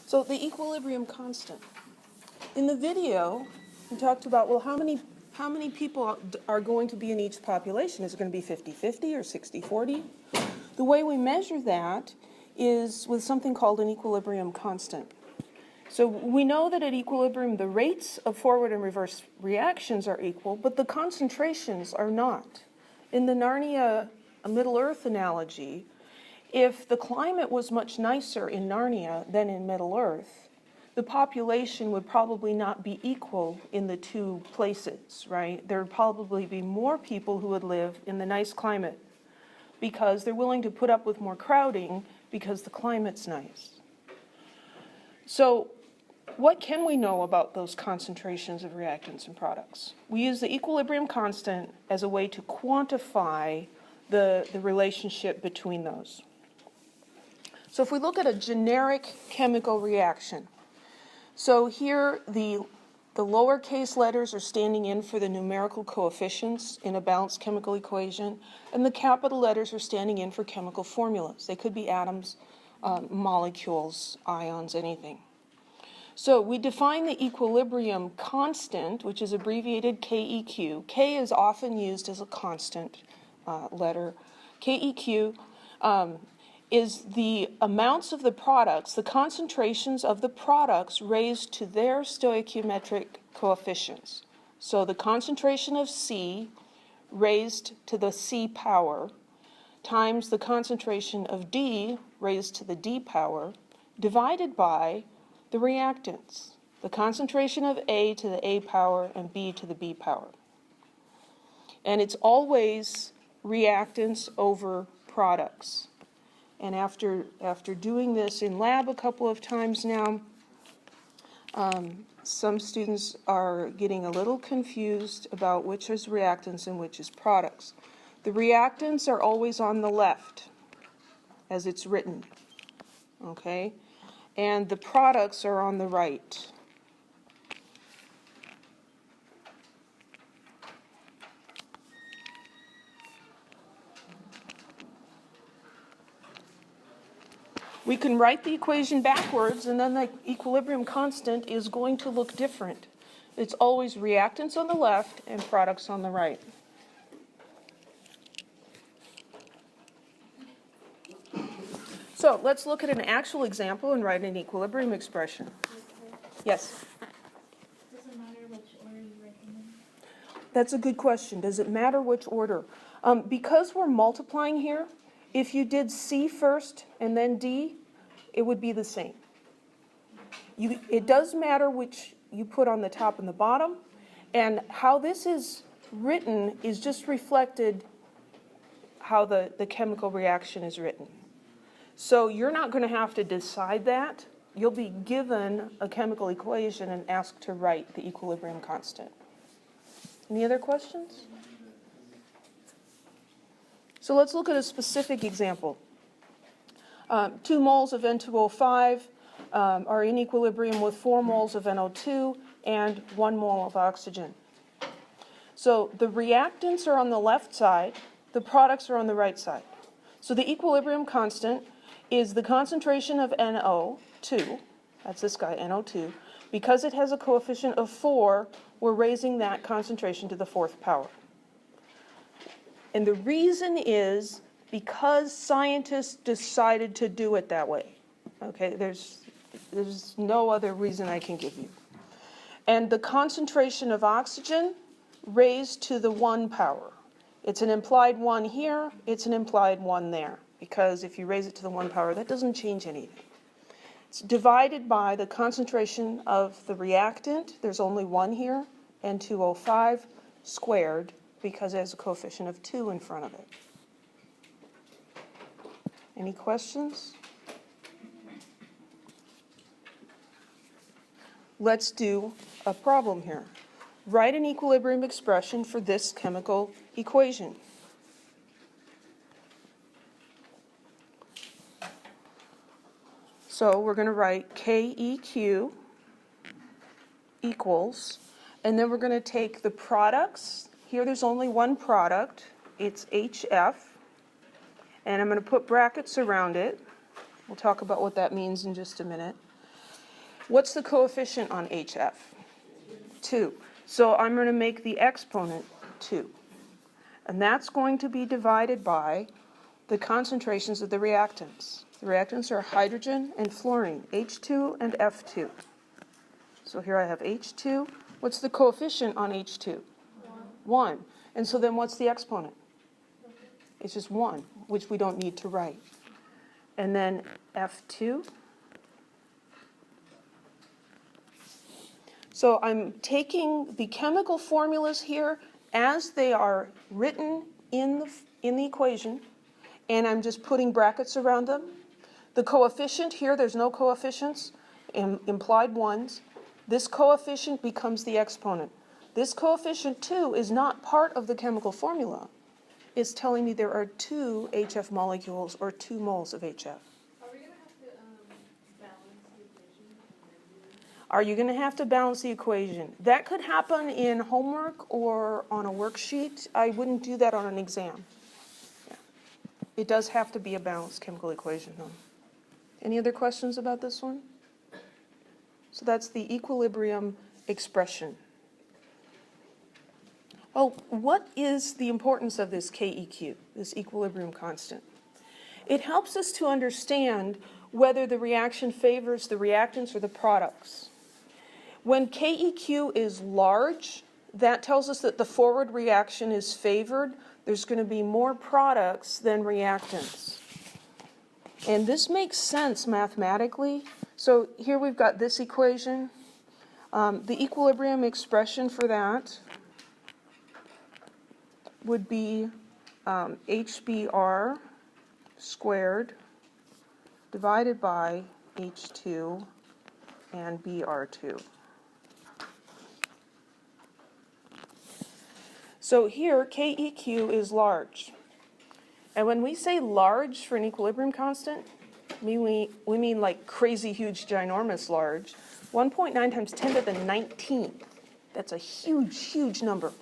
So the equilibrium constant. In the video, we talked about, well, how many people are going to be in each population? Is it going to be 50-50 or 60-40? The way we measure that is with something called an equilibrium constant. So we know that at equilibrium, the rates of forward and reverse reactions are equal, but the concentrations are not. In the Narnia Middle-earth analogy, if the climate was much nicer in Narnia than in Middle-earth, the population would probably not be equal in the two places, right? There would probably be more people who would live in the nice climate because they're willing to put up with more crowding because the climate's nice. So what can we know about those concentrations of reactants and products? We use the equilibrium constant as a way to quantify the relationship between those. So if we look at a generic chemical reaction, so here the lowercase letters are standing in for the numerical coefficients in a balanced chemical equation, and the capital letters are standing in for chemical formulas. They could be atoms, molecules, ions, anything. So we define the equilibrium constant, which is abbreviated KEQ. K is often used as a constant letter. KEQ is the amounts of the products, the concentrations of the products raised to their stoichiometric coefficients. So the concentration of C raised to the C power times the concentration of D raised to the D power divided by the reactants, the concentration of A to the A power and B to the B power. And it's always reactants over products. And after doing this in lab a couple of times now, some students are getting a little confused about which is reactants and which is products. The reactants are always on the left, as it's written, okay? And the products are on the right. We can write the equation backwards, and then the equilibrium constant is going to look different. It's always reactants on the left and products on the right. So let's look at an actual example and write an equilibrium expression. Yes? Does it matter which order you write them in? That's a good question. Does it matter which order? Because we're multiplying here, if you did C first and then D, it would be the same. It does matter which you put on the top and the bottom, and how this is written is just reflected how the chemical reaction is written. So you're not going to have to decide that. You'll be given a chemical equation and asked to write the equilibrium constant. Any other questions? So let's look at a specific example. 2 moles of N2O5 are in equilibrium with 4 moles of NO2 and 1 mole of oxygen. So the reactants are on the left side, the products are on the right side. So the equilibrium constant is the concentration of NO2, that's this guy, NO2. Because it has a coefficient of 4, we're raising that concentration to the 4th power. And the reason is because scientists decided to do it that way. Okay, there's no other reason I can give you. And the concentration of oxygen raised to the 1 power. It's an implied 1 here, it's an implied 1 there. Because if you raise it to the 1 power, that doesn't change anything. It's divided by the concentration of the reactant. There's only 1 here, N2O5 squared, because it has a coefficient of 2 in front of it. Any questions? Let's do a problem here. Write an equilibrium expression for this chemical equation. So we're going to write KEQ equals, and then we're going to take the products. Here there's only one product. It's HF. And I'm going to put brackets around it. We'll talk about what that means in just a minute. What's the coefficient on HF? 2. So I'm going to make the exponent 2. And that's going to be divided by the concentrations of the reactants. The reactants are hydrogen and fluorine, H2 and F2. So here I have H2. What's the coefficient on H2? 1. And so then what's the exponent? It's just 1, which we don't need to write. And then F2. So I'm taking the chemical formulas here as they are written in the equation, and I'm just putting brackets around them. The coefficient here, there's no coefficients, implied ones. This coefficient becomes the exponent. This coefficient 2 is not part of the chemical formula. It's telling me there are 2 HF molecules or 2 moles of HF. Are we going to have to balance the equation? Are you going to have to balance the equation? That could happen in homework or on a worksheet. I wouldn't do that on an exam. Yeah. It does have to be a balanced chemical equation, though. Any other questions about this one? So that's the equilibrium expression. Well, what is the importance of this KEQ, this equilibrium constant? It helps us to understand whether the reaction favors the reactants or the products. When KEQ is large, that tells us that the forward reaction is favored. There's going to be more products than reactants. And this makes sense mathematically. So here we've got this equation. The equilibrium expression for that would be HBr squared divided by H2 and Br2. So here, KEQ is large. And when we say large for an equilibrium constant, we mean like crazy huge, ginormous large. 1.9 times 10 to the 19th. That's a huge, huge number.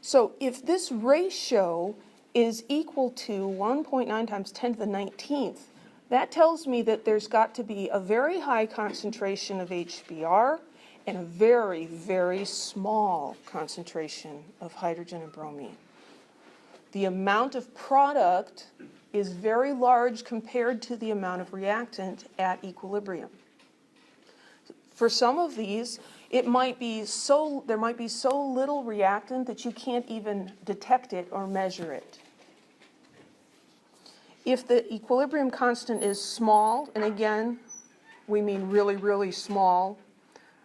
So if this ratio is equal to 1.9 times 10 to the 19th, that tells me that there's got to be a very high concentration of HBr and a very, very small concentration of hydrogen and bromine. The amount of product is very large compared to the amount of reactant at equilibrium. For some of these, there might be so little reactant that you can't even detect it or measure it. If the equilibrium constant is small, and again, we mean really, really small,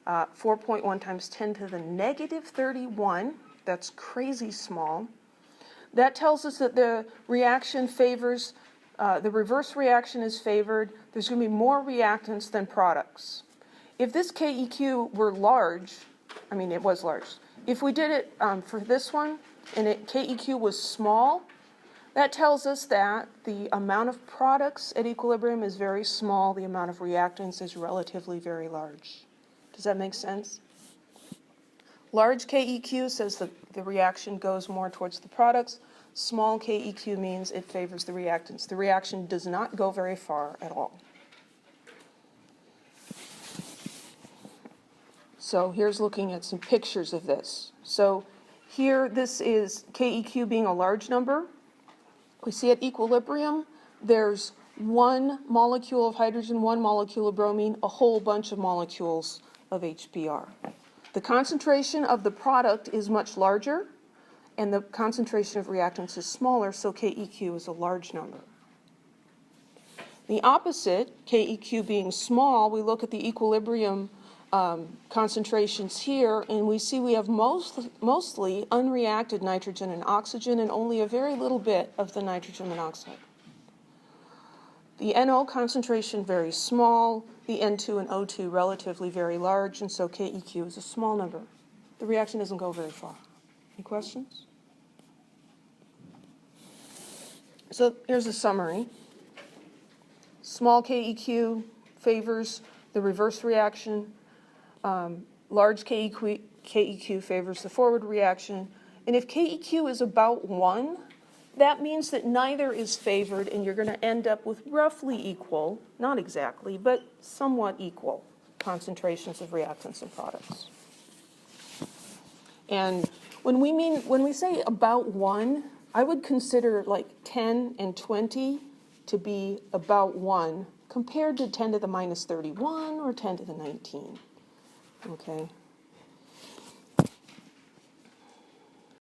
4.1 times 10 to the negative 31, that's crazy small. That tells us that the reaction favors, the reverse reaction is favored. There's going to be more reactants than products. If this KEQ were large, I mean it was large, if we did it for this one and KEQ was small, that tells us that the amount of products at equilibrium is very small, the amount of reactants is relatively very large. Does that make sense? Large KEQ says that the reaction goes more towards the products. Small KEQ means it favors the reactants. The reaction does not go very far at all. So here's looking at some pictures of this. So here, this is KEQ being a large number. We see at equilibrium, there's 1 molecule of hydrogen, 1 molecule of bromine, a whole bunch of molecules of HBr. The concentration of the product is much larger, and the concentration of reactants is smaller, so KEQ is a large number. The opposite, KEQ being small, we look at the equilibrium concentrations here, and we see we have mostly unreacted nitrogen and oxygen and only a very little bit of the nitrogen monoxide. The NO concentration very small, the N2 and O2 relatively very large, and so KEQ is a small number. The reaction doesn't go very far. Any questions? So here's a summary. Small KEQ favors the reverse reaction. Large KEQ favors the forward reaction. And if KEQ is about 1, that means that neither is favored, and you're going to end up with roughly equal, not exactly, but somewhat equal concentrations of reactants and products. And when we say about 1, I would consider like 10 and 20 to be about 1 compared to 10 to the minus 31 or 10 to the 19. Okay?